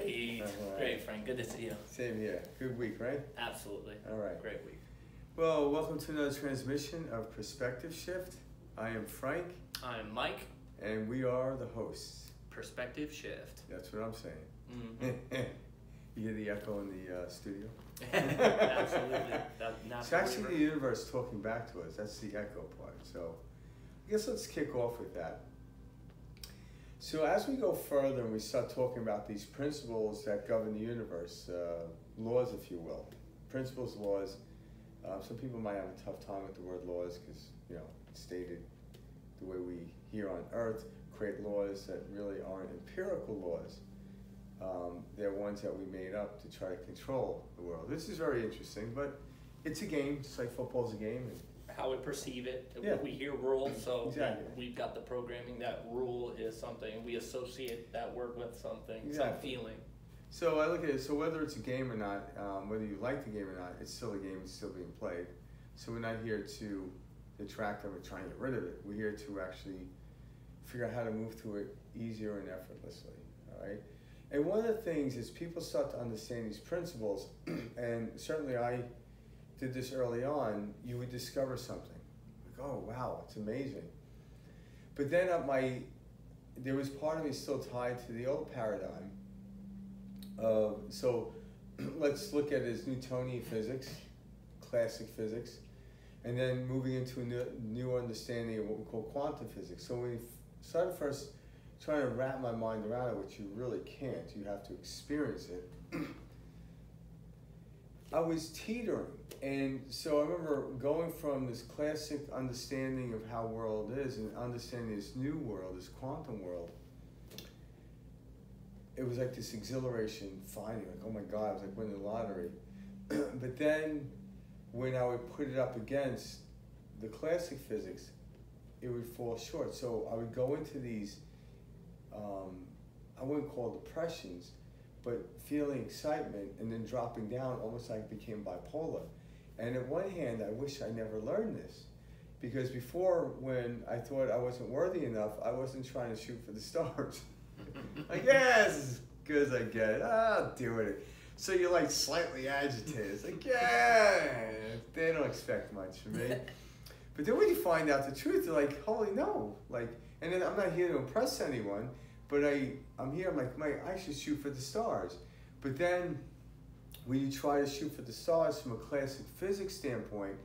Great. Right. Great, Frank. Good to see you. Same here. Good week, right? Absolutely. All right. Great week. Well, welcome to another transmission of Perspective Shift. I am Frank, I'm Mike. and we are the hosts. Perspective Shift. That's what I'm saying. Mm-hmm. You hear the echo in the studio? Absolutely. It's actually the universe talking back to us. That's the echo part. So I guess let's kick off with that. So as we go further and we start talking about these principles that govern the universe, laws, if you will, principles, laws. Some people might have a tough time with the word laws because, it's stated the way we here on Earth create laws that really aren't empirical laws. They're ones that we made up to try to control the world. This is very interesting, but it's a game, just like football's a game. And how we perceive it. Yeah. We hear rule, so Exactly. we've got the programming. That rule is something. We associate that word with something, some Exactly. feeling. So I look at it, so whether it's a game or not, whether you like the game or not, it's still a game, it's still being played. So we're not here to detract them or try and get rid of it. We're here to actually figure out how to move through it easier and effortlessly, all right? And one of the things is people start to understand these principles, and certainly I did this early on, you would discover something. Like, oh, wow, it's amazing. But then there was part of me still tied to the old paradigm. So let's look at it as Newtonian physics, classic physics, and then moving into a new understanding of what we call quantum physics. So when we started first trying to wrap my mind around it, which you really can't, you have to experience it, I was teetering. And so I remember going from this classic understanding of how world is and understanding this new world, this quantum world. It was like this exhilaration, finding, like, oh my God, it was like winning the lottery. But then when I would put it up against the classic physics, it would fall short. So I would go into these, I wouldn't call depressions, but feeling excitement and then dropping down, almost like I became bipolar. And on one hand, I wish I never learned this. Because before, when I thought I wasn't worthy enough, I wasn't trying to shoot for the stars. Like, yeah, this is as good as I get it. I'll deal with it. So you're like slightly agitated. It's like, yeah, they don't expect much from me. But then when you find out the truth, they're like, holy no. Like, and then I'm not here to impress anyone, but I'm here, I'm like, Mike, I should shoot for the stars. But then when you try to shoot for the stars from a classic physics standpoint,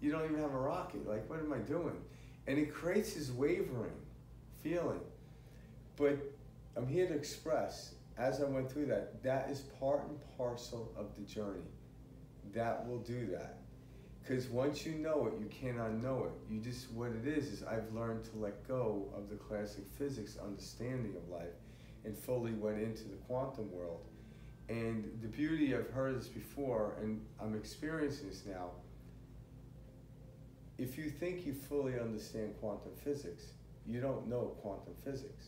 you don't even have a rocket. Like, what am I doing? And it creates this wavering feeling. But I'm here to express, as I went through that is part and parcel of the journey. That will do that. Because once you know it, you can't unknow it. What it is I've learned to let go of the classic physics understanding of life and fully went into the quantum world. And the beauty, I've heard this before, and I'm experiencing this now, if you think you fully understand quantum physics, you don't know quantum physics.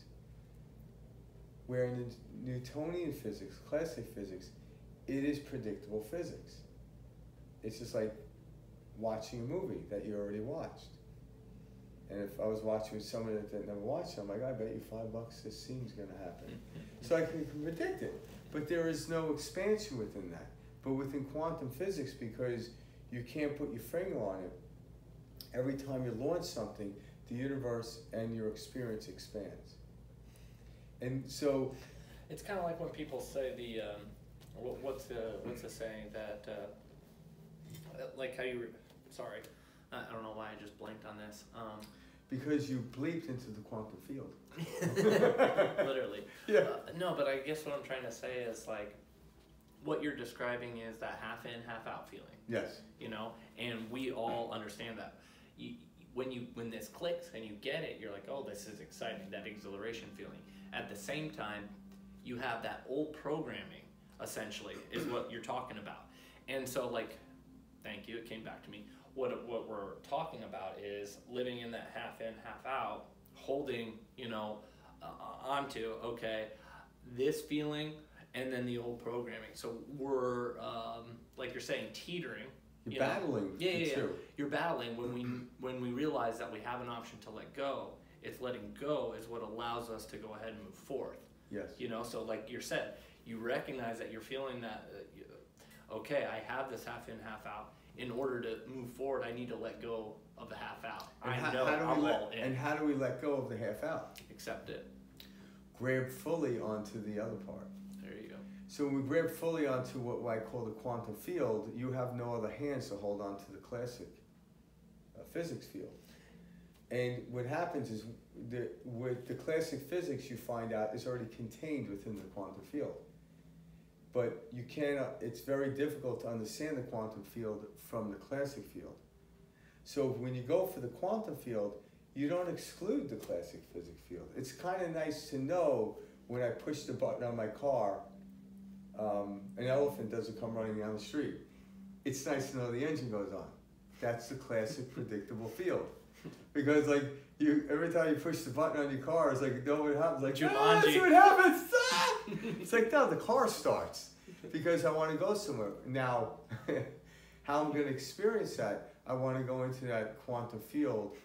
Where in Newtonian physics, classic physics, it is predictable physics. It's just like watching a movie that you already watched. And if I was watching with someone that never watched it, I'm like, I bet you $5 this scene's gonna happen. So I can predict it. But there is no expansion within that. But within quantum physics, because you can't put your finger on it, every time you launch something, the universe and your experience expands. And so, it's kind of like when people say what's the saying that like how you sorry, I don't know why I just blanked on this. Because you bleeped into the quantum field. Literally. Yeah. No, but I guess what I'm trying to say is like what you're describing is that half in, half out feeling. Yes. And we all understand that. When this clicks and you get it, you're like, oh, this is exciting, that exhilaration feeling. At the same time, you have that old programming, essentially, is what you're talking about. And so, like, thank you, it came back to me. What we're talking about is living in that half in, half out, holding, onto, okay, this feeling, and then the old programming. So we're, like you're saying, teetering. You're battling. Yeah. You're battling when we realize that we have an option to let go. It's letting go is what allows us to go ahead and move forth. Yes. So like you said, You recognize that you're feeling that, okay, I have this half in, half out. In order to move forward, I need to let go of the half out. And I'm all in. And how do we let go of the half out? Accept it. Grab fully onto the other part. There you go. So when we grab fully onto what I call the quantum field, you have no other hands to hold on to the classic physics field. And what happens is, with the classic physics, you find out is already contained within the quantum field. But you cannot, it's very difficult to understand the quantum field from the classic field. So when you go for the quantum field, you don't exclude the classic physics field. It's kind of nice to know when I push the button on my car, an elephant doesn't come running down the street. It's nice to know the engine goes on. That's the classic predictable field. Because like every time you push the button on your car, it's like, no, what happens? Like, that's what happens. It's like, no, the car starts because I want to go somewhere. Now, how I'm going to experience that, I want to go into that quantum field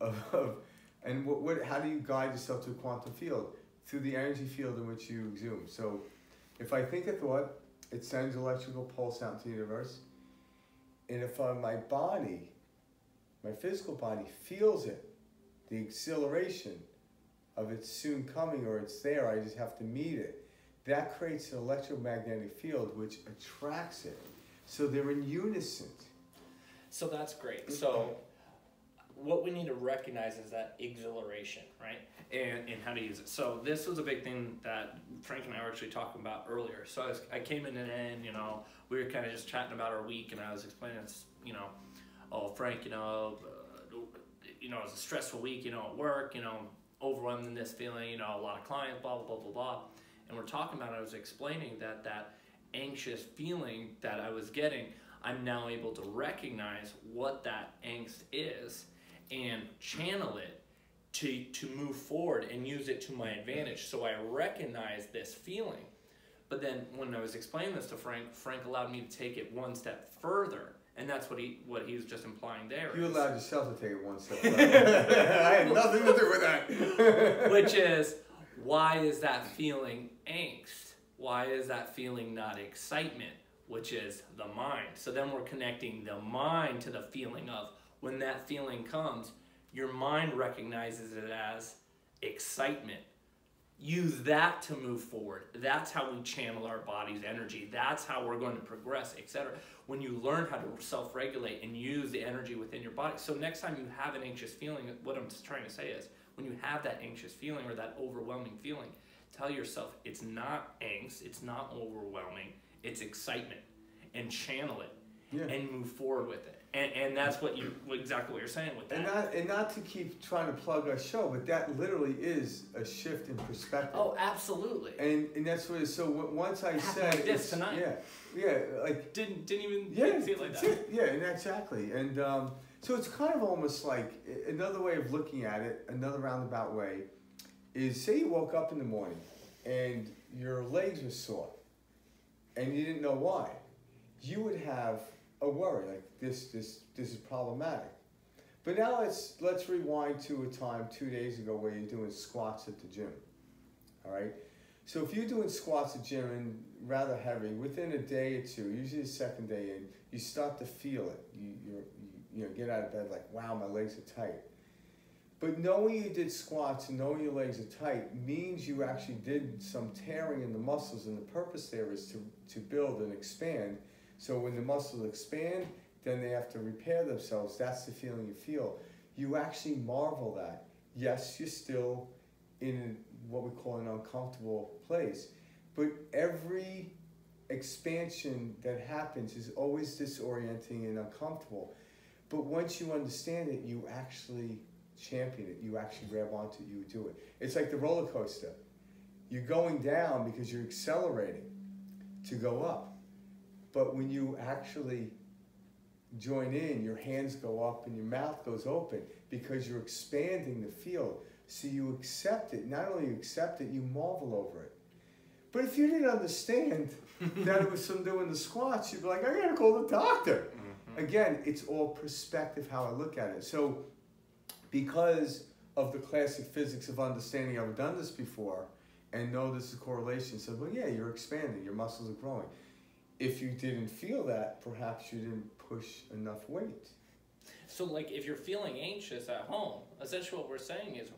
and how do you guide yourself to a quantum field? Through the energy field in which you exude. So if I think a thought, it sends electrical pulse out into the universe. And if my body, my physical body feels it, the exhilaration of it's soon coming or it's there, I just have to meet it, that creates an electromagnetic field which attracts it. So they're in unison. So that's great. So what we need to recognize is that exhilaration, right? And how to use it. So this was a big thing that Frank and I were actually talking about earlier. So I came in and, we were kind of just chatting about our week, and I was explaining, oh, Frank, it was a stressful week, at work, overwhelmed in this feeling, a lot of clients, blah, blah, blah, blah, blah. And we're talking about, I was explaining that anxious feeling that I was getting, I'm now able to recognize what that angst is and channel it to move forward and use it to my advantage. So I recognize this feeling. But then when I was explaining this to Frank allowed me to take it one step further. And that's what he was just implying there. You allowed yourself to take it one step further. I had nothing to do with that. Which is, why is that feeling angst? Why is that feeling not excitement? Which is the mind. So then we're connecting the mind to the feeling of when that feeling comes, your mind recognizes it as excitement. Use that to move forward. That's how we channel our body's energy. That's how we're going to progress, etc. When you learn how to self-regulate and use the energy within your body. So next time you have an anxious feeling, what I'm just trying to say is, when you have that anxious feeling or that overwhelming feeling, tell yourself it's not angst, it's not overwhelming, it's excitement, and channel it. Yeah. And move forward with it. And that's exactly what you're saying with that. And not to keep trying to plug our show, but that literally is a shift in perspective. Oh, absolutely. And that's what it is. So once I said like this tonight. Yeah, like didn't even see it like that. Yeah, and exactly. And so it's kind of almost like another way of looking at it, another roundabout way, is say you woke up in the morning and your legs were sore, and you didn't know why. You would have a worry, like this is problematic. But now let's rewind to a time 2 days ago where you're doing squats at the gym. All right? So if you're doing squats at the gym and rather heavy, within a day or two, usually the second day in, you start to feel it. You get out of bed like, wow, my legs are tight. But knowing you did squats and knowing your legs are tight means you actually did some tearing in the muscles, and the purpose there is to build and expand. So when the muscles expand, then they have to repair themselves. That's the feeling you feel. You actually marvel that. Yes, you're still in what we call an uncomfortable place, but every expansion that happens is always disorienting and uncomfortable. But once you understand it, you actually champion it. You actually grab onto it. You do it. It's like the roller coaster. You're going down because you're accelerating to go up. But when you actually join in, your hands go up and your mouth goes open because you're expanding the field. So you accept it. Not only you accept it, you marvel over it. But if you didn't understand that it was from doing the squats, you'd be like, I gotta call the doctor. Mm-hmm. Again, it's all perspective how I look at it. So because of the classic physics of understanding, I've done this before, and know this is correlation. So, well, yeah, you're expanding, your muscles are growing. If you didn't feel that, perhaps you didn't push enough weight. So, like, if you're feeling anxious at home, essentially what we're saying is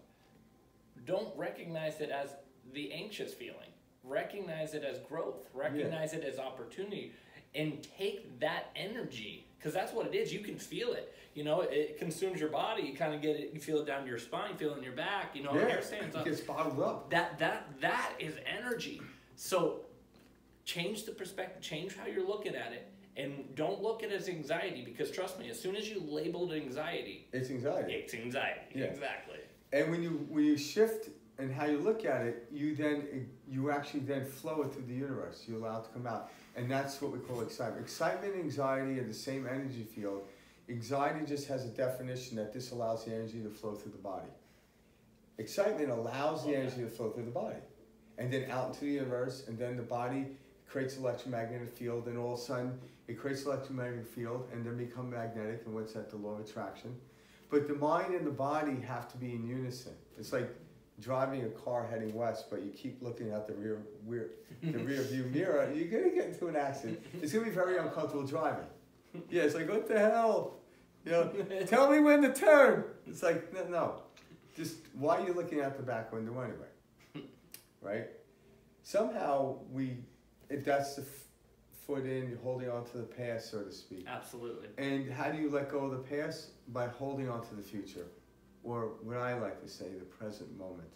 don't recognize it as the anxious feeling. Recognize it as growth. Recognize it as opportunity. And take that energy, because that's what it is. You can feel it. You know, it consumes your body. You kind of get it. You feel it down your spine, feel it in your back. You know, hair stands up. It gets bottled up. That is energy. So change the perspective. Change how you're looking at it. And don't look at it as anxiety, because trust me, as soon as you label it anxiety, it's anxiety. It's anxiety. Yeah. Exactly. And when you shift and how you look at it, you actually then flow it through the universe. You allow it to come out, and that's what we call excitement. Excitement and anxiety are the same energy field. Anxiety just has a definition that this allows the energy to flow through the body. Excitement allows the energy to flow through the body, and then out into the universe, and then the body creates electromagnetic field, and all of a sudden it creates electromagnetic field and then become magnetic, and what's that? The law of attraction. But the mind and the body have to be in unison. It's like driving a car heading west, but you keep looking out the rear view mirror, you're gonna get into an accident. It's gonna be very uncomfortable driving. Yeah, it's like, what the hell? You know, tell me when to turn. It's like, no. Just, why are you looking out the back window anyway? Right? Somehow that's the foot in, you're holding on to the past, so to speak. Absolutely. And how do you let go of the past? By holding on to the future. Or what I like to say, the present moment.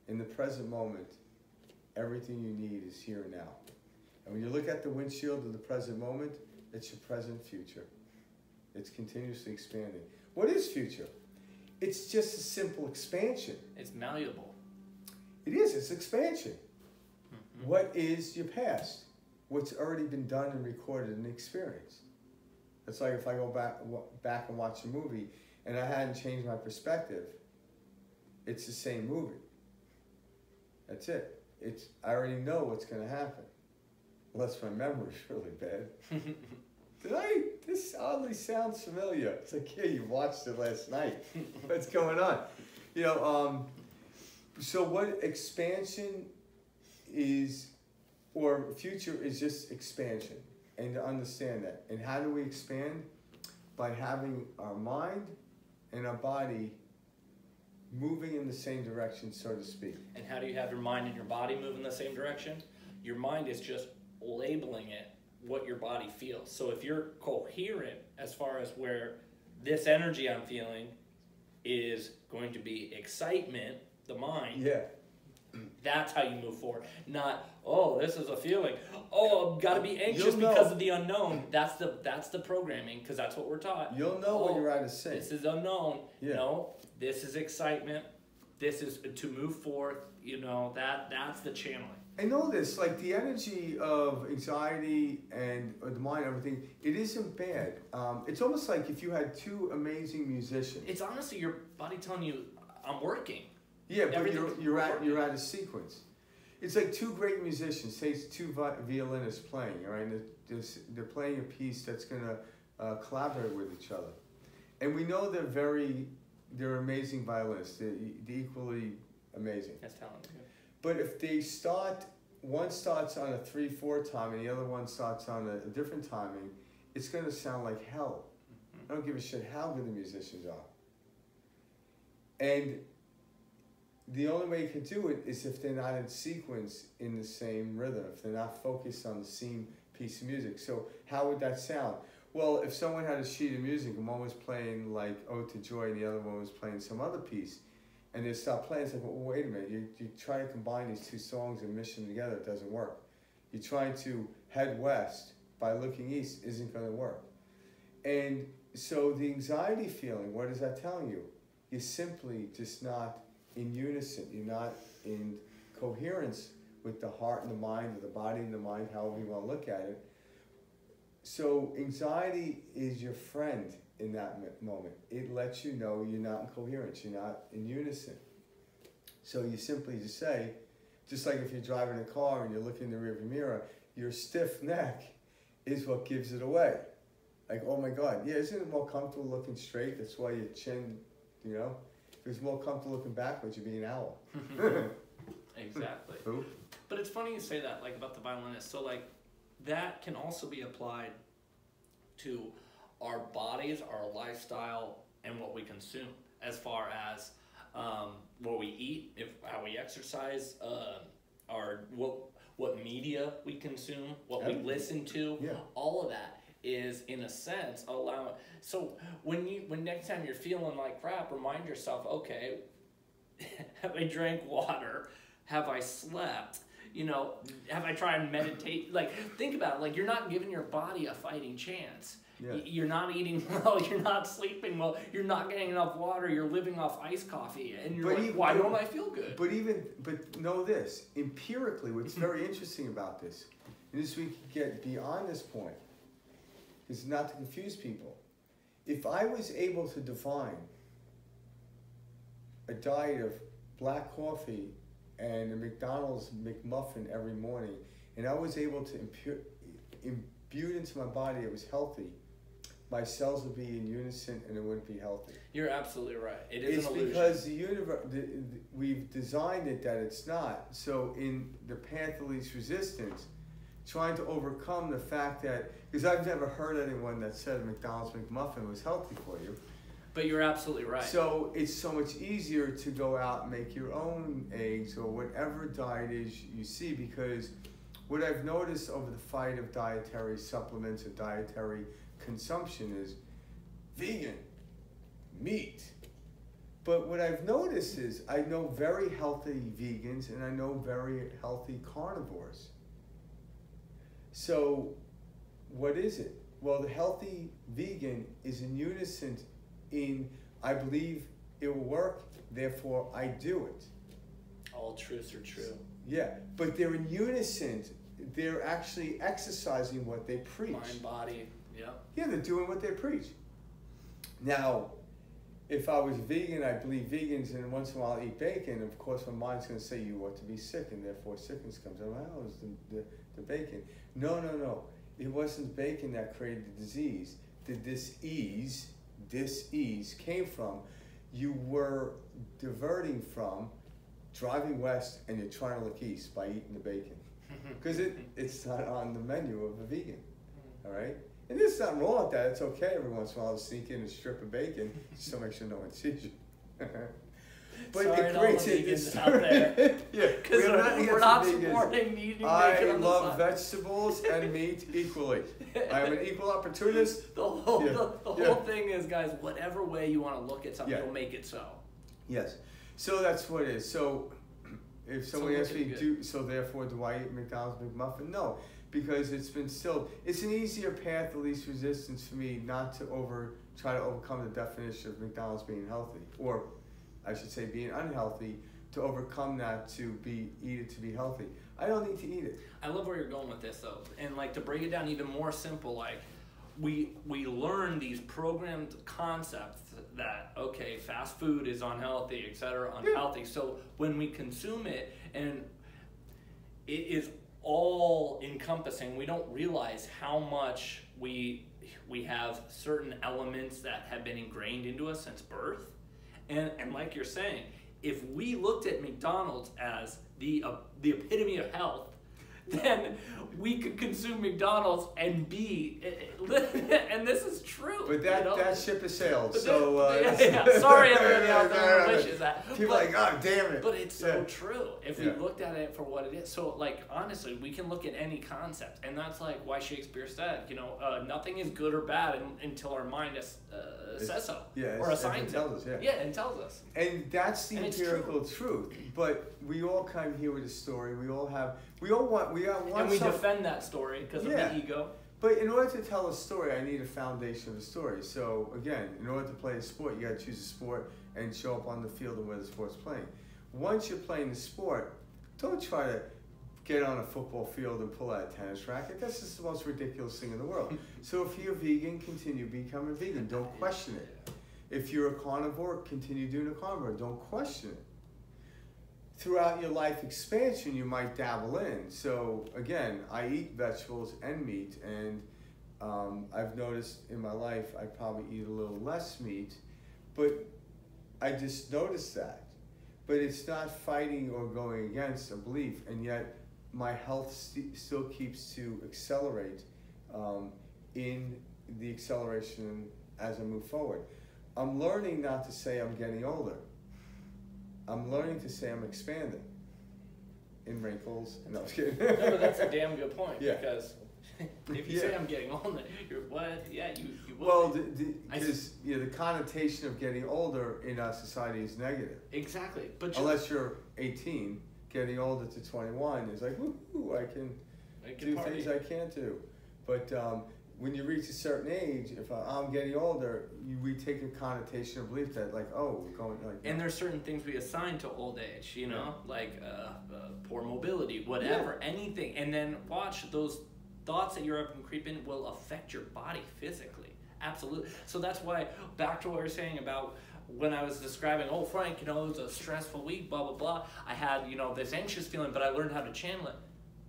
In the present moment, everything you need is here and now. And when you look at the windshield of the present moment, it's your present future. It's continuously expanding. What is future? It's just a simple expansion. It's malleable. It is, it's expansion. Mm-hmm. What is your past? What's already been done and recorded and experienced. It's like if I go back and watch a movie and I hadn't changed my perspective, it's the same movie. That's it. I already know what's going to happen. Unless my memory's really bad. This oddly sounds familiar. It's like, yeah, you watched it last night. What's going on? You know, so what expansion is, or future is just expansion. And to understand that. And how do we expand? By having our mind and our body moving in the same direction, so to speak. And how do you have your mind and your body move in the same direction? Your mind is just labeling it what your body feels. So if you're coherent as far as where this energy I'm feeling is going to be excitement, the mind. Yeah. That's how you move forward. Not, oh, this is a feeling. Oh, I've got to be anxious because of the unknown. That's the programming, because that's what we're taught. You'll know when you're out of sync. This is unknown. Yeah. No, this is excitement. This is to move forth. You know, that's the channeling. I know this, like the energy of anxiety and the mind, everything, it isn't bad. It's almost like if you had two amazing musicians. It's honestly your body telling you, I'm working. Yeah, but you're out of sequence. It's like two great musicians, say it's two violinists playing, all right? They're playing a piece that's going to collaborate with each other. And we know they're amazing violinists. They're equally amazing. That's talent. Yeah. But if one starts on a 3/4 time and the other one starts on a different timing, it's going to sound like hell. I don't give a shit how good the musicians are. And the only way you can do it is if they're not in sequence in the same rhythm, if they're not focused on the same piece of music. So how would that sound? Well, if someone had a sheet of music and one was playing like Ode to Joy and the other one was playing some other piece, and they stop playing, it's like, well, wait a minute, you try to combine these two songs and mish them together, it doesn't work. You're trying to head west by looking east, isn't going to work. And so the anxiety feeling, what is that telling you? You're simply just not in unison. You're not in coherence with the heart and the mind, or the body and the mind, however you want to look at it. So anxiety is your friend in that moment. It lets you know you're not in coherence, you're not in unison. So you simply just say, just like if you're driving a car and you're looking in the rearview mirror, your stiff neck is what gives it away. Like, oh my God, yeah, isn't it more comfortable looking straight? That's why your chin, you know? If it's more comfortable looking backwards, you'd be an owl. Exactly. Who? But it's funny you say that, like about the violinist. So like that can also be applied to our bodies, our lifestyle, and what we consume, as far as what we eat, how we exercise, our what media we consume, what we listen to. Yeah. All of that is, in a sense, allowing. So when next time you're feeling like crap, remind yourself, okay, have I drank water? Have I slept? You know, have I tried and meditate? Like, think about it. Like, you're not giving your body a fighting chance. Yeah. You're not eating well. You're not sleeping well. You're not getting enough water. You're living off iced coffee. And you're like, why don't I feel good? But know this. Empirically, what's very interesting about this, and this we can get beyond this point, is not to confuse people. If I was able to define a diet of black coffee and a McDonald's McMuffin every morning, and I was able to imbue it into my body it was healthy, my cells would be in unison and it wouldn't be healthy. You're absolutely right. It is it's an illusion. because the universe, we've designed it that it's not. So in the path of least resistance, trying to overcome the fact that, because I've never heard anyone that said a McDonald's McMuffin was healthy for you. But you're absolutely right. So it's so much easier to go out and make your own eggs or whatever diet is you see, because what I've noticed over the fight of dietary supplements or dietary consumption is vegan, meat. But what I've noticed is I know very healthy vegans and I know very healthy carnivores. So what is it? Well, the healthy vegan is in unison in, I believe it will work, therefore I do it. All truths are true. Yeah, but they're in unison. They're actually exercising what they preach. Mind, body, yeah. Yeah, they're doing what they preach. Now, if I was vegan, I believe vegans, and once in a while I eat bacon, of course my mind's going to say you ought to be sick, and therefore sickness comes. I'm like, oh, it's the bacon. No. It wasn't bacon that created the disease. The dis-ease came from you were diverting from driving west and you're trying to look east by eating the bacon. Because it's not on the menu of a vegan, all right? And there's nothing wrong with that. It's okay every once in a while to sneak in a strip of bacon just to make sure no one sees you. But sorry it to creates all the vegans out there. Yeah, Because we're not supporting eating bacon I on the love side. vegetables and meat equally. I am an equal opportunist. The whole Yeah. thing is, guys, whatever way you want to look at something, Yeah. you'll make it so. Yes. So that's what it is. So if somebody asks me, looking therefore do I eat McDonald's McMuffin? No, because it's been still, it's an easier path of least resistance for me not to try to overcome the definition of McDonald's being healthy, or I should say being unhealthy, to overcome that to eat it to be healthy. I don't need to eat it. I love where you're going with this, though, and like to break it down even more simple, like we learn these programmed concepts that, okay, fast food is unhealthy, etc., unhealthy. So when we consume it, and it is all encompassing, we don't realize how much we have certain elements that have been ingrained into us since birth. And like you're saying, if we looked at McDonald's as the epitome of health, then we could consume McDonald's and be, and this is true. But that ship has sailed. But So sorry, everybody out there who wishes that. People are like, oh, damn it. But it's so true if we Yeah. looked at it for what it is. So, like, honestly, we can look at any concept, and that's like why Shakespeare said, nothing is good or bad until our mind says so, or assigns it. Tells us, and tells us. And that's the And it's empirical truth. But we all come here with a story. We all want And we defend that story because of the ego. But in order to tell a story, I need a foundation of a story. So again, in order to play a sport, you got to choose a sport and show up on the field and where the sport's playing. Once you're playing the sport, don't try to get on a football field and pull out a tennis racket. That's just the most ridiculous thing in the world. So if you're vegan, continue becoming vegan. Don't question it. If you're a carnivore, continue doing a carnivore. Don't question it. Throughout your life expansion, you might dabble in. So again, I eat vegetables and meat, and I've noticed in my life I probably eat a little less meat, but I just noticed that. but it's not fighting or going against a belief, and yet my health still keeps to accelerate in the acceleration as I move forward. I'm learning not to say I'm getting older. I'm learning to say I'm expanding in wrinkles. No, I was kidding. No, but that's a damn good point. Yeah. Because if you say I'm getting older, you're what? Yeah, you will. Well, because the connotation of getting older in our society is negative. Exactly. But unless you're 18, getting older to 21 is like, woo, I can do party. things I can't do. But when you reach a certain age, if I'm getting older, we take a connotation of belief that like, oh, we're going like. And there's certain things we assign to old age, you know, like poor mobility, whatever, anything. And then watch those thoughts that you're up and creeping will affect your body physically. Absolutely. So that's why, back to what we were saying about when I was describing, oh, Frank, you know, it was a stressful week, blah, blah, blah. I had, you know, this anxious feeling, but I learned how to channel it.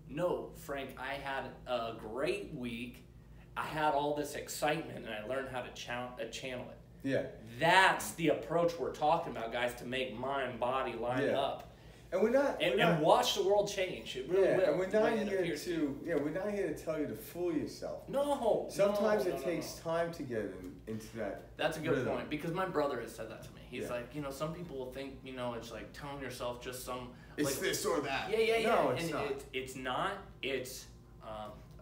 No, Frank, I had a great week. I had all this excitement, and I learned how to channel it. Yeah. That's the approach we're talking about, guys, to make mind, body line up. And we're not, and watch the world change. It really will. And we're not here to tell you to fool yourself. No. Sometimes it takes time to get into that. That's a good point, because my brother has said that to me. He's like, you know, some people will think, you know, it's like telling yourself just some. It's like, this or that. Yeah. No, it's and not. It's not. It's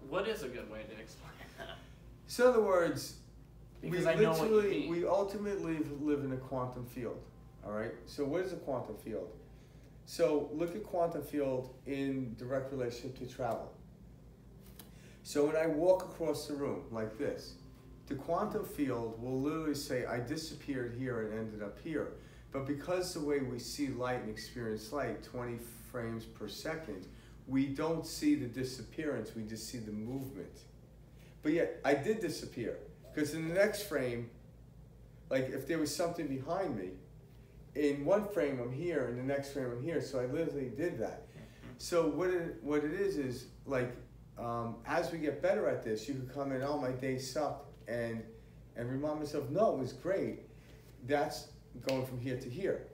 what is a good way to explain that? So in other words, because I know what you mean. We ultimately live in a quantum field. All right. So what is a quantum field? So look at quantum field in direct relationship to travel. So when I walk across the room like this, the quantum field will literally say I disappeared here and ended up here. But because the way we see light and experience light, 20 frames per second, we don't see the disappearance, we just see the movement. But yet, I did disappear. Because in the next frame, like if there was something behind me, in one frame I'm here, in the next frame I'm here, so I literally did that. So what it is like, as we get better at this, you can come in, oh, my day sucked, and remind myself, no, it was great. That's going from here to here.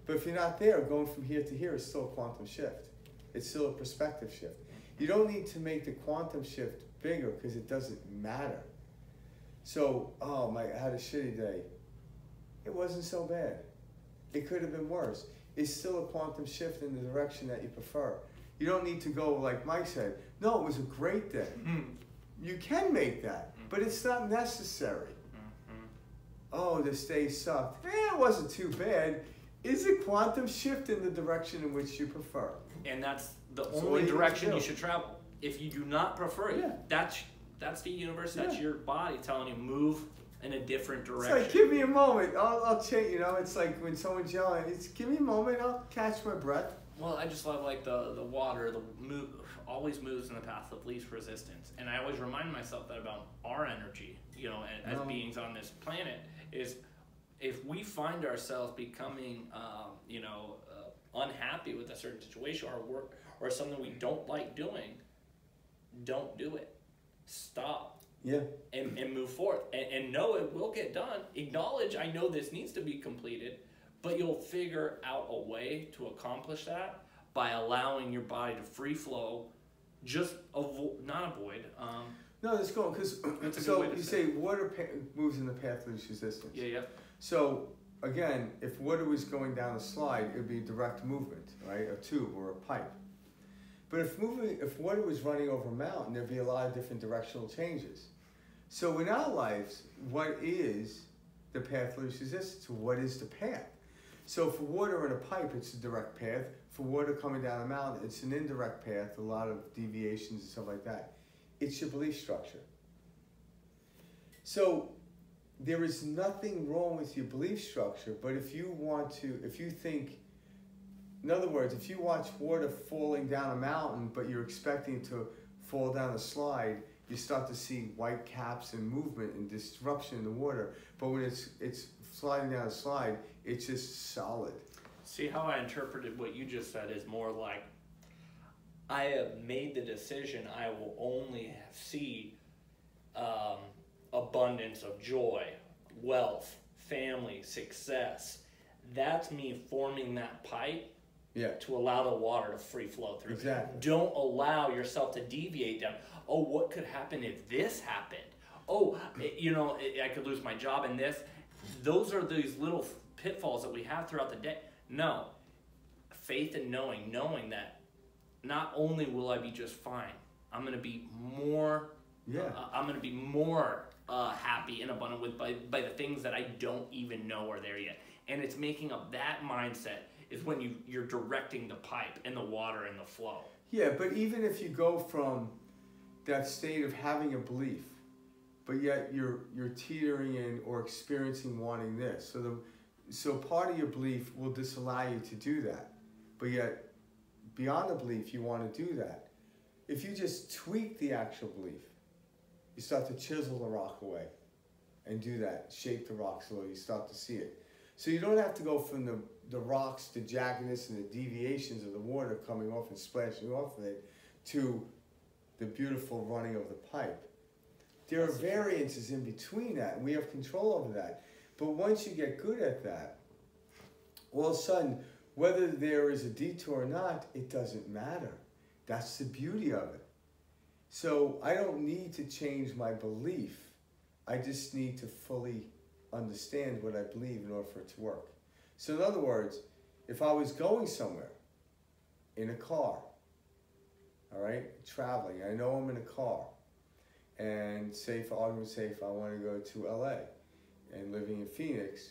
But if you're not there, going from here to here is still a quantum shift. It's still a perspective shift. You don't need to make the quantum shift bigger because it doesn't matter. So, I had a shitty day. It wasn't so bad. It could have been worse. It's still a quantum shift in the direction that you prefer. You don't need to go like Mike said, no, it was a great day. You can make that, but it's not necessary. Oh, this day sucked. It wasn't too bad. It's a quantum shift in the direction in which you prefer. And that's the only direction you should travel. If you do not prefer it, that's the universe, that's your body telling you move in a different direction. It's like, give me a moment, I'll change, you know, it's like when someone's yelling, it's give me a moment, I'll catch my breath. Well, I just love like the water, always moves in the path of least resistance. And I always remind myself that about our energy, you know, as beings on this planet, is if we find ourselves becoming, unhappy with a certain situation or something we don't like doing, don't do it. Stop. Yeah. And move forward. And know it will get done. Acknowledge, I know this needs to be completed, but you'll figure out a way to accomplish that by allowing your body to free flow. Just not avoid. No, let's go, because so you say water moves in the path of least resistance. Yeah. So again, if water was going down a slide, it would be direct movement, right? A tube or a pipe. But if water was running over a mountain, there'd be a lot of different directional changes. So in our lives, what is the path of least resistance? What is the path? So for water in a pipe, it's a direct path. For water coming down a mountain, it's an indirect path, a lot of deviations and stuff like that. It's your belief structure. So there is nothing wrong with your belief structure, but if you think, in other words, if you watch water falling down a mountain, but you're expecting it to fall down a slide, you start to see white caps and movement and disruption in the water. But when it's sliding down a slide, it's just solid. See how I interpreted what you just said is more like, I have made the decision I will only see abundance of joy, wealth, family, success, that's me forming that pipe Yeah. to allow the water to free flow through. Exactly. Don't allow yourself to deviate down. Oh, what could happen if this happened? Oh, I could lose my job in this. Those are these little pitfalls that we have throughout the day. No. Faith and knowing that not only will I be just fine, I'm going to be more I'm going to be more happy and abundant by the things that I don't even know are there yet. And it's making up that mindset is when you're directing the pipe and the water and the flow. Yeah, but even if you go from that state of having a belief, but yet you're teetering in or experiencing wanting this. So part of your belief will disallow you to do that. But yet beyond the belief you want to do that. If you just tweak the actual belief, you start to chisel the rock away and do that, shape the rock so you start to see it. So you don't have to go from the rocks, the jaggedness and the deviations of the water coming off and splashing off of it to the beautiful running of the pipe. There are variances in between that, and we have control over that. But once you get good at that, all of a sudden, whether there is a detour or not, it doesn't matter. That's the beauty of it. So I don't need to change my belief. I just need to fully understand what I believe in order for it to work. So in other words, if I was going somewhere in a car, all right, traveling, I know I'm in a car, and say for argument's sake, I want to go to LA and living in Phoenix,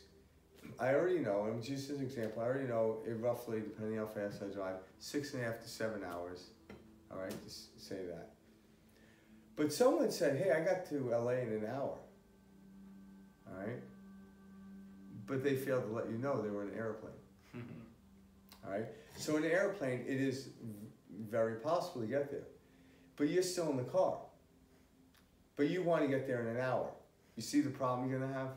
I already know, and just as an example, I already know it roughly, depending how fast I drive, 6.5 to 7 hours, all right, just say that. But someone said, hey, I got to LA in an hour, all right? But they failed to let you know they were in an airplane, all right? So in an airplane, it is very possible to get there, but you're still in the car. But you want to get there in an hour. You see the problem you're going to have?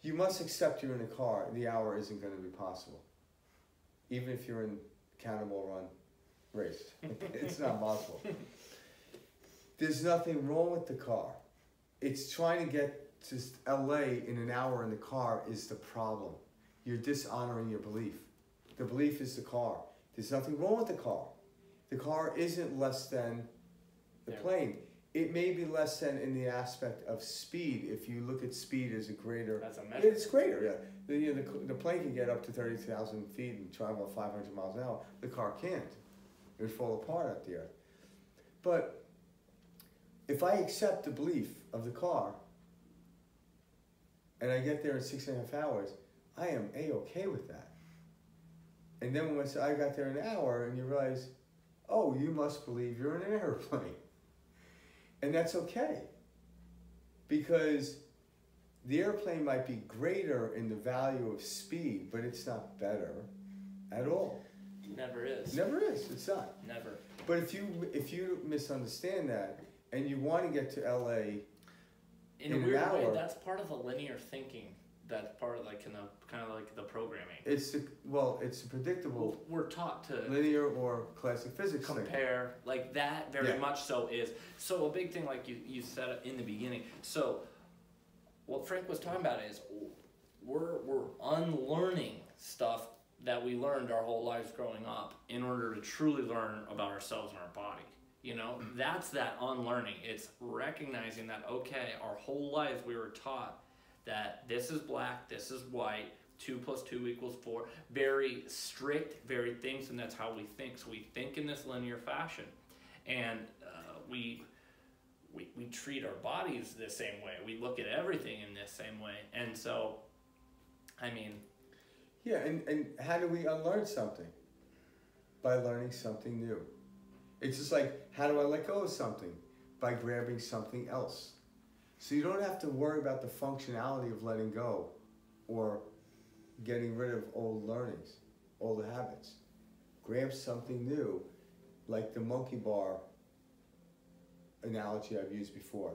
You must accept you're in a car, the hour isn't going to be possible. Even if you're in Cannonball Run race. It's not possible. There's nothing wrong with the car. It's trying to get to LA in an hour in the car is the problem. You're dishonoring your belief. The belief is the car. There's nothing wrong with the car. The car isn't less than the plane. It may be less than in the aspect of speed. If you look at speed as a greater, it's greater. Yeah, the plane can get up to 30,000 feet and travel 500 miles an hour. The car can't. It would fall apart out there. But if I accept the belief of the car, and I get there in 6.5 hours, I am A-okay with that. And then once I got there in an hour, and you realize, oh, you must believe you're in an airplane. And that's okay, because the airplane might be greater in the value of speed, but it's not better at all. Never is. Never is. It's not. Never. But if you misunderstand that and you want to get to LA in a weird way, that's part of the linear thinking. That's part of kind of like the programming. It's a predictable. We're taught to linear or classic physics compare thing. Like that very much so is. So a big thing like you said in the beginning. So what Frank was talking about is we're unlearning stuff that we learned our whole lives growing up in order to truly learn about ourselves and our body. You know, that's that unlearning. It's recognizing that, okay, our whole lives we were taught that this is black, this is white, 2 + 2 = 4. Very strict, very things, and that's how we think. So we think in this linear fashion, and we treat our bodies the same way. We look at everything in this same way, and so, I mean. Yeah, and how do we unlearn something? By learning something new. It's just like, how do I let go of something? By grabbing something else. So you don't have to worry about the functionality of letting go or getting rid of old learnings, old habits. Grab something new, like the monkey bar analogy I've used before.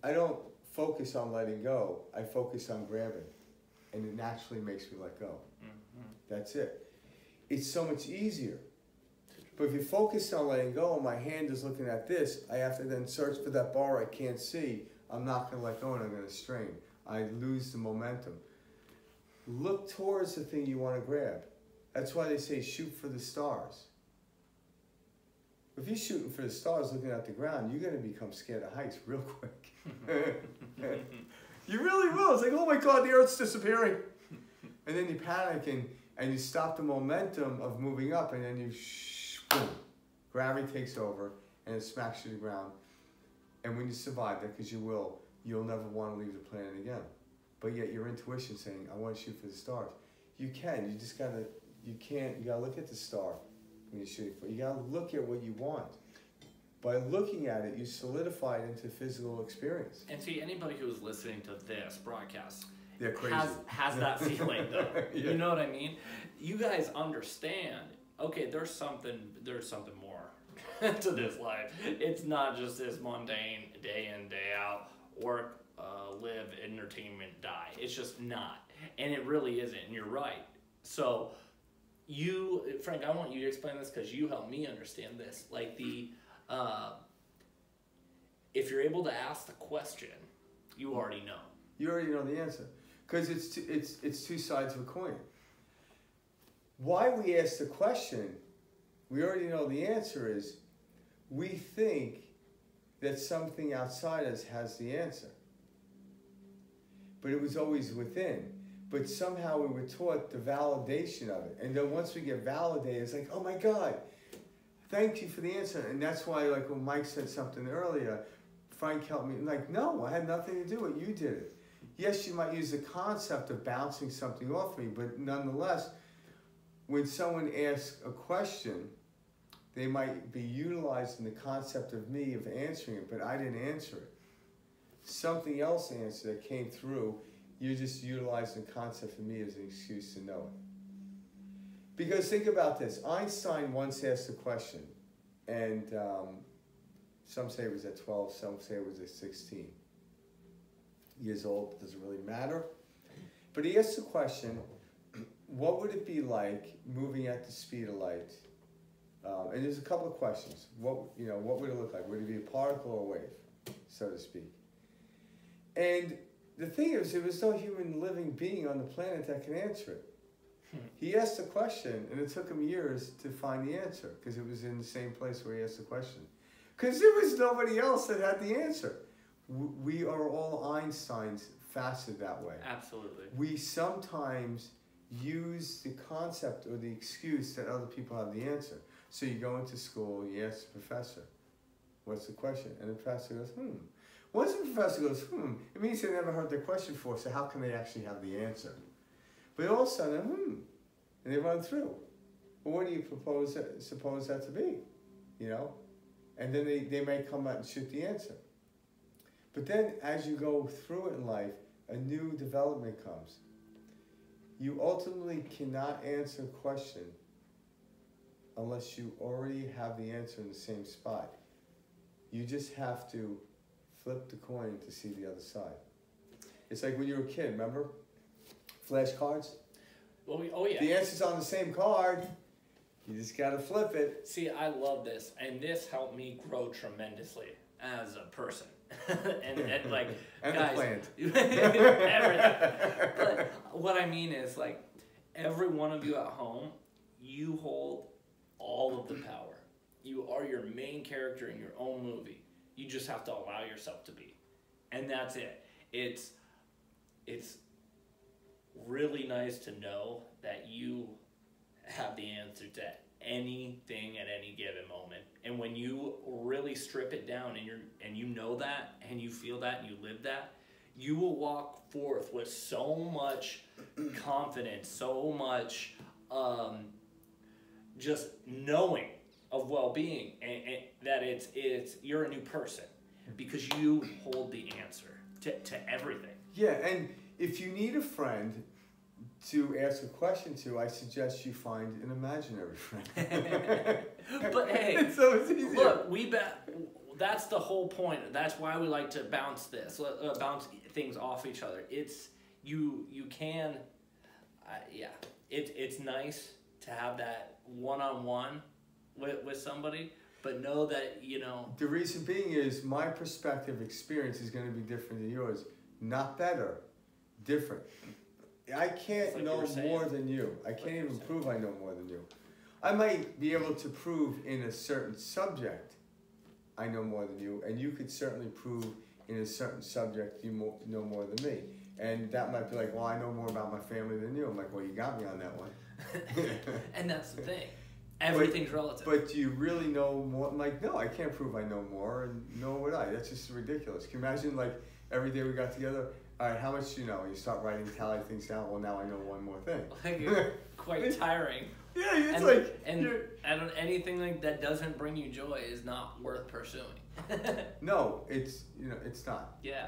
I don't focus on letting go, I focus on grabbing, and it naturally makes me let go. Mm-hmm. That's it. It's so much easier. But if you focus on letting go, and my hand is looking at this, I have to then search for that bar I can't see. I'm not going to let go and I'm going to strain. I lose the momentum. look towards the thing you want to grab. That's why they say shoot for the stars. If you're shooting for the stars looking at the ground, you're going to become scared of heights real quick. You really will. It's like, oh my God, the Earth's disappearing. And then you panic and you stop the momentum of moving up, and then you boom, gravity takes over and it smacks you to the ground. And when you survive that, because you will, you'll never want to leave the planet again. But yet your intuition saying, I want to shoot for the stars. You can, you just gotta, you gotta look at the star when you're shooting for it. You gotta look at what you want. By looking at it, you solidify it into physical experience. And see, anybody who's listening to this broadcast They're crazy. has that feeling though. Yeah. You know what I mean? You guys understand, okay, there's something more to this life. It's not just this mundane day in, day out, work, live, entertainment, die. It's just not. And it really isn't, and you're right. So Frank, I want you to explain this because you helped me understand this. Like if you're able to ask the question, you already know. You already know the answer. Because it's two sides of a coin. Why we ask the question, we already know the answer is, we think that something outside us has the answer. But it was always within. But somehow we were taught the validation of it. And then once we get validated, it's like, oh my God, thank you for the answer. And that's why, like when Mike said something earlier, Frank helped me. Like, no, I had nothing to do with it. You did it. Yes, you might use the concept of bouncing something off me, but nonetheless, when someone asks a question, they might be utilizing the concept of me of answering it, but I didn't answer it. Something else answered that came through. You're just utilizing the concept of me as an excuse to know it. Because think about this. Einstein once asked a question, and some say it was at 12, some say it was at 16 years old. It doesn't really matter. But he asked the question, what would it be like moving at the speed of light? And there's a couple of questions. What would it look like? Would it be a particle or a wave, so to speak? And the thing is, there was no human living being on the planet that can answer it. He asked the question, and it took him years to find the answer, because it was in the same place where he asked the question. Because there was nobody else that had the answer. We are all Einsteins faceted that way. Absolutely. We sometimes use the concept or the excuse that other people have the answer. So you go into school, you ask the professor, what's the question? And the professor goes, Once the professor goes, it means they never heard the question before, so how can they actually have the answer? But all of a sudden, and they run through. Well, what do you suppose that to be? You know? And then they may come out and shoot the answer. But then as you go through it in life, a new development comes. You ultimately cannot answer a question unless you already have the answer in the same spot. You just have to flip the coin to see the other side. It's like when you were a kid, remember? Flashcards? Well, oh yeah. The answer's on the same card. You just gotta flip it. See, I love this, and this helped me grow tremendously as a person. and like, and guys, the plant. everything. But what I mean is, like, every one of you at home, you hold all of the power. You are your main character in your own movie. You just have to allow yourself to be. And that's it. It's really nice to know that you have the answer to anything at any given moment. And when you really strip it down and you know that and you feel that and you live that, you will walk forth with so much confidence, so much just knowing of well-being, and that it's you're a new person because you hold the answer to everything. Yeah, and if you need a friend to ask a question to, I suggest you find an imaginary friend. But hey, it's so easier. Look, that's the whole point. That's why we like to bounce bounce things off each other. It's you can, It's nice to have that one-on-one with somebody, but know that, you know. The reason being is my perspective experience is going to be different than yours. Not better, different. I can't like know you were saying. more than you. I can't even prove I know more than you. I might be able to prove in a certain subject I know more than you, and you could certainly prove in a certain subject you know more than me. And that might be like, well, I know more about my family than you. I'm like, well, you got me on that one. And that's the thing. Everything's relative. But do you really know more? I'm like, no, I can't prove I know more, and nor would I. That's just ridiculous. Can you imagine, like, every day we got together, all right, how much do you know? You start writing, tally things down. Well, now I know one more thing. Like, quite tiring. Yeah, it's and, like... And anything like that doesn't bring you joy is not worth pursuing. No, it's, it's not. Yeah.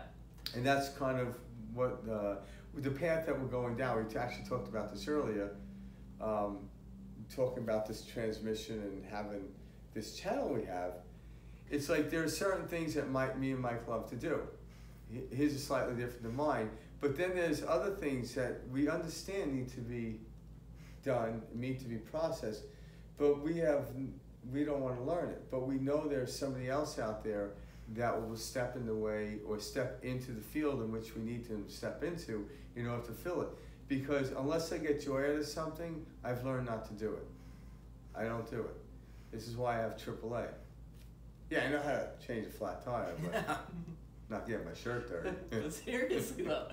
And that's kind of what the path that we're going down. We actually talked about this earlier, talking about this transmission and having this channel we have. It's like there are certain things that me and Mike love to do. His is slightly different than mine, but then there's other things that we understand need to be done, need to be processed, but we don't want to learn it. But we know there's somebody else out there that will step in the way or step into the field in which we need to step into in order to fill it. Because unless I get joy out of something, I've learned not to do it. I don't do it. This is why I have AAA. Yeah, I know how to change a flat tire, but not get my shirt dirty. But seriously though,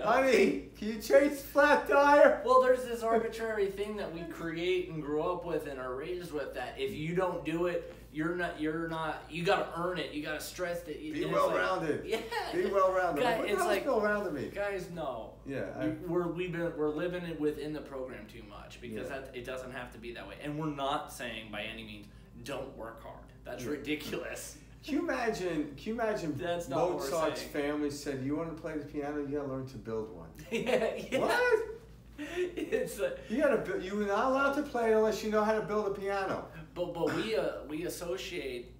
Honey, can you change the flat tire? Well, there's this arbitrary thing that we create and grow up with and are raised with that if you don't do it, you gotta earn it, you gotta stress it. Be well-rounded. Yeah. Be well-rounded. Guys, What it's the like, well-rounded me? Guys, no. Yeah. We're living it within the program too much because it doesn't have to be that way. And we're not saying by any means don't work hard. That's ridiculous. Can you imagine That's not what we're Mozart's saying. family said, you want to play the piano, you gotta learn to build one. Yeah. What? It's You're not allowed to play it unless you know how to build a piano. But we associate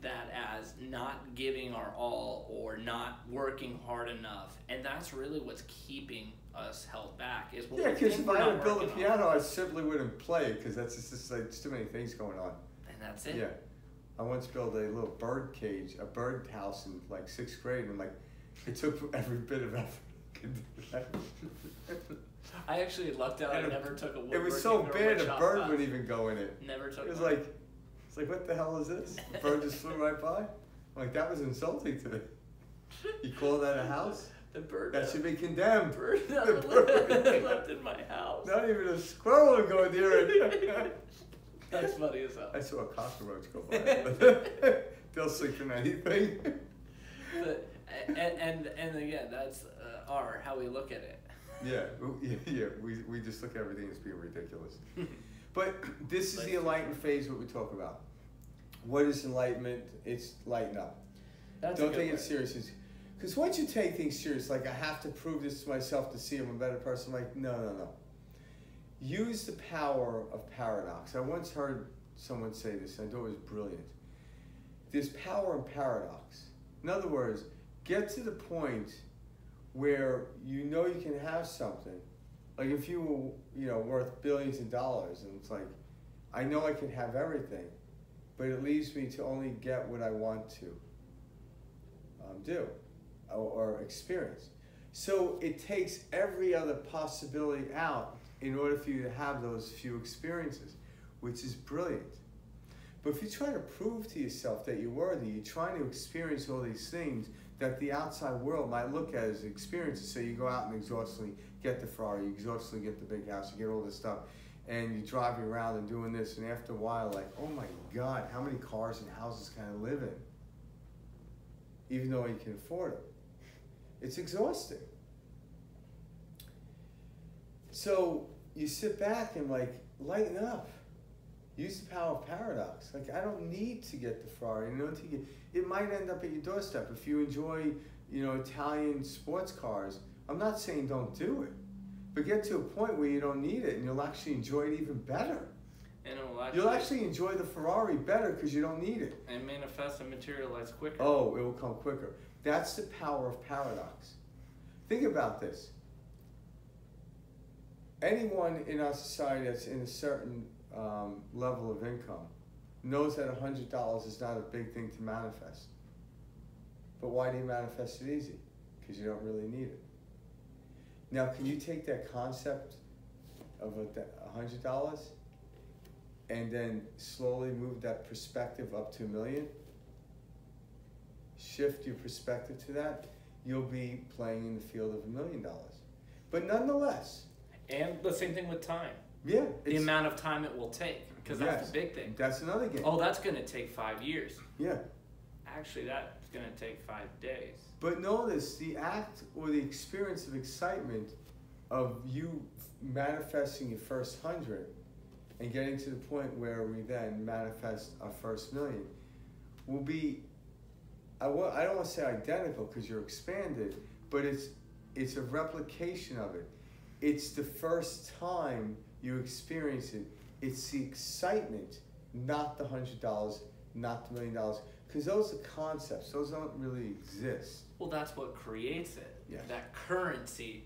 that as not giving our all or not working hard enough, and that's really what's keeping us held back. Is what Because if I had to build a on. piano, I simply wouldn't play it because that's just like there's too many things going on. And that's it. Yeah, I once built a little bird cage, a bird house in like 6th grade, and like it took every bit of effort I could do that. I actually lucked out. I never took a woodworking. It was so or bad wood a shop bird class. wouldn't even go in it. Never took. It was one. like, it's like, what the hell is this? The bird just flew right by. I'm like, that was insulting to me. You call that a house? The bird. That should be condemned. Bird The never bird. lived in my house. Not even a squirrel would go near it. That's funny as hell. I saw a cockroach go by. They'll sleep in anything. And again, that's how we look at it. Yeah. We just look at everything as being ridiculous. But this is the enlightened phase. What we talk about. What is enlightenment? It's lighten up. Don't take it serious. Because once you take things serious, like I have to prove this to myself to see I'm a better person. Like no. Use the power of paradox. I once heard someone say this, and I thought it was brilliant. There's power in paradox. In other words, get to the point where you know you can have something. Like if you were, worth billions of dollars, and it's like, I know I can have everything, but it leaves me to only get what I want to do or experience. So it takes every other possibility out in order for you to have those few experiences, which is brilliant. But if you try to prove to yourself that you're worthy, you're trying to experience all these things that the outside world might look at as experiences. So you go out and exhaustively get the Ferrari, you exhaustively get the big house, you get all this stuff, and you're driving around and doing this, and after a while, like, oh my God, how many cars and houses can I live in? Even though you can afford them. It's exhausting. So you sit back and like, lighten up. Use the power of paradox. Like, I don't need to get the Ferrari. It might end up at your doorstep. If you enjoy, Italian sports cars, I'm not saying don't do it. But get to a point where you don't need it and you'll actually enjoy it even better. And you'll actually enjoy the Ferrari better because you don't need it. And manifest and materialize quicker. Oh, it will come quicker. That's the power of paradox. Think about this. Anyone in our society that's in a certain level of income knows that $100 is not a big thing to manifest. But why do you manifest it easy? Because you don't really need it. Now, can you take that concept of $100 and then slowly move that perspective up to $1 million? Shift your perspective to that, you'll be playing in the field of $1 million. But nonetheless. And the same thing with time. Yeah. The amount of time it will take, because that's the big thing. That's another game. Oh, that's going to take 5 years. Yeah. Actually, that's going to take 5 days. But notice the act or the experience of excitement of you manifesting your first 100 and getting to the point where we then manifest our first 1 million will be, I don't want to say identical because you're expanded, but it's a replication of it. It's the first time you experience it. It's the excitement, not the $100, not the $1 million. Because those are concepts. Those don't really exist. Well, that's what creates it. Yeah. That currency.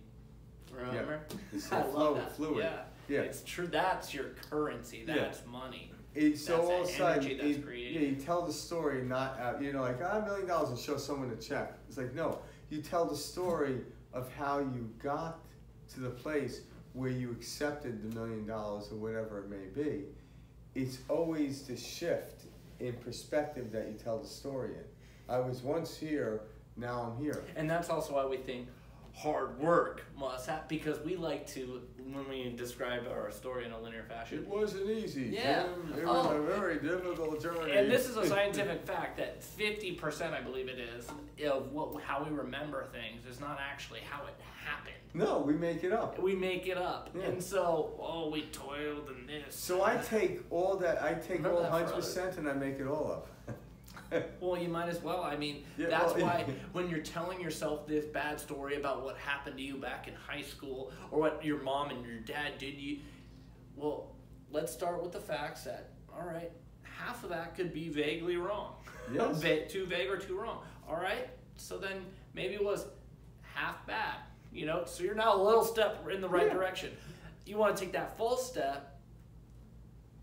Remember? Yeah. It's I love that. fluid. Yeah. Yeah. It's true. That's your currency. That's money. It's so all of a sudden, you tell the story, not like $1 million and show someone a check. It's like, no, you tell the story of how you got to the place where you accepted the $1 million or whatever it may be. It's always the shift in perspective that you tell the story in. I was once here, now I'm here. And that's also why we think hard work must happen, because we like to, when we describe our story in a linear fashion. It wasn't easy. Yeah. Tim. It was a very difficult journey. And this is a scientific fact that 50%, I believe it is, of how we remember things is not actually how it happened. No, we make it up. We make it up. Yeah. And so, we toiled and this. So I take all that, Remember all that 100% and I make it all up. Well, you might as well. I mean, Yeah, that's why when you're telling yourself this bad story about what happened to you back in high school or what your mom and your dad did, let's start with the facts that, all right, half of that could be vaguely wrong. Yes. Too vague or too wrong. All right, so then maybe it was half bad, so you're now a little step in the right direction. You want to take that full step,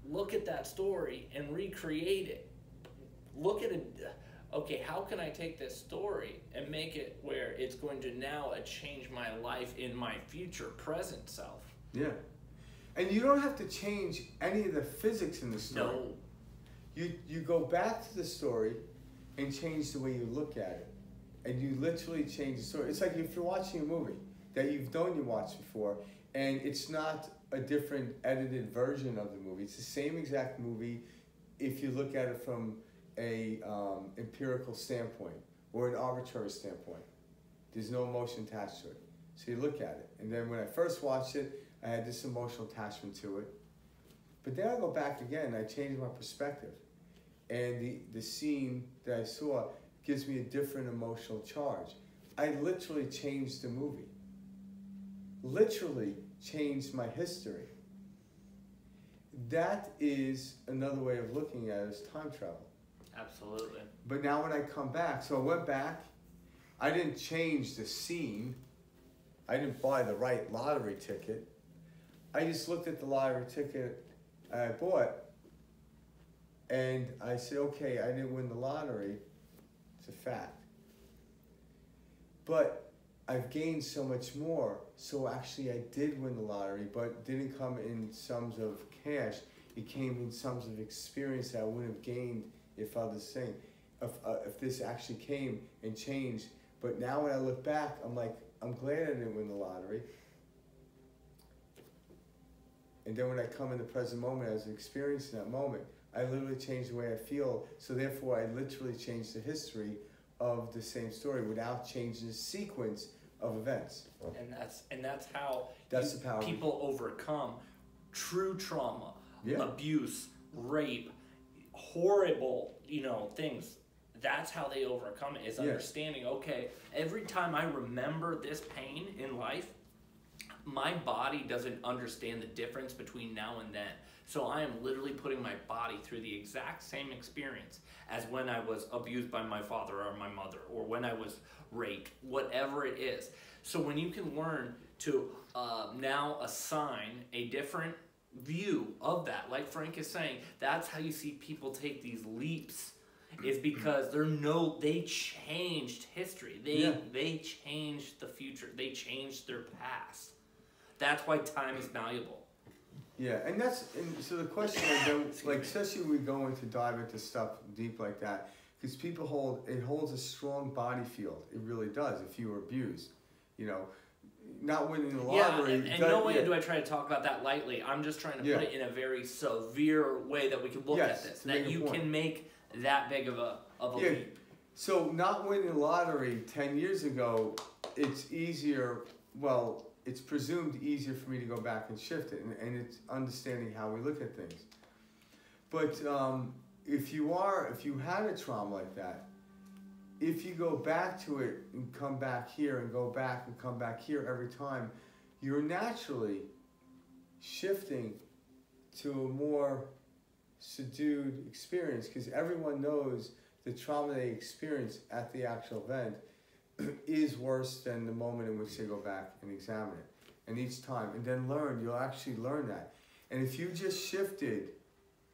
look at that story and recreate it. Look at it, okay, how can I take this story and make it where it's going to now change my life in my future present self? Yeah. And you don't have to change any of the physics in the story. No. You go back to the story and change the way you look at it. And you literally change the story. It's like if you're watching a movie that you've known you watched before, and it's not a different edited version of the movie. It's the same exact movie if you look at it from a empirical standpoint or an arbitrary standpoint. There's no emotion attached to it. So you look at it. And then when I first watched it, I had this emotional attachment to it. But then I go back again and I change my perspective. And the scene that I saw gives me a different emotional charge. I literally changed the movie. Literally changed my history. That is another way of looking at it as time travel. Absolutely. But now when I come back, so I went back, I didn't change the scene. I didn't buy the right lottery ticket. I just looked at the lottery ticket I bought and I said, okay, I didn't win the lottery. It's a fact. But I've gained so much more. So actually I did win the lottery, but it didn't come in sums of cash. It came in sums of experience that I wouldn't have gained if others saying, if this actually came and changed. But now when I look back, I'm like, I'm glad I didn't win the lottery. And then when I come in the present moment, as an experience in that moment, I literally change the way I feel. So therefore, I literally change the history of the same story without changing the sequence of events. And that's how the power people overcome true trauma, Yeah. abuse, rape, horrible, things. That's how they overcome it, is understanding, okay, every time I remember this pain in life, my body doesn't understand the difference between now and then. So I am literally putting my body through the exact same experience as when I was abused by my father or my mother, or when I was raped, whatever it is. So when you can learn to now assign a different view of that, like Frank is saying, that's how you see people take these leaps is because they changed history. They changed the future. They changed their past. That's why time is valuable. Yeah, and so the question I don't, like, especially when we go into dive into stuff deep like that, because it holds a strong body field. It really does if you were abused, you know. Not winning the lottery. And no way do I try to talk about that lightly. I'm just trying to put it in a very severe way that we can look at this. That you can make that big of a leap. So not winning the lottery 10 years ago, it's easier, well, it's presumed easier for me to go back and shift it, and it's understanding how we look at things. But if you had a trauma like that, if you go back to it and come back here and go back and come back here every time, you're naturally shifting to a more subdued experience, because everyone knows the trauma they experience at the actual event is worse than the moment in which they go back and examine it. And each time, and then you'll actually learn that. And if you just shifted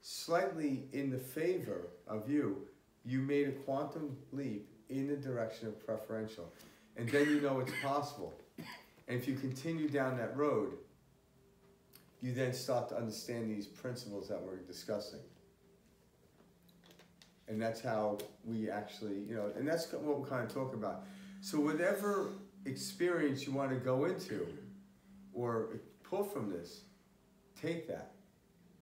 slightly in the favor of you made a quantum leap in the direction of preferential. And then you know it's possible. And if you continue down that road, you then start to understand these principles that we're discussing. And that's how we actually, and that's what we kind of talk about. So whatever experience you want to go into or pull from this, take that.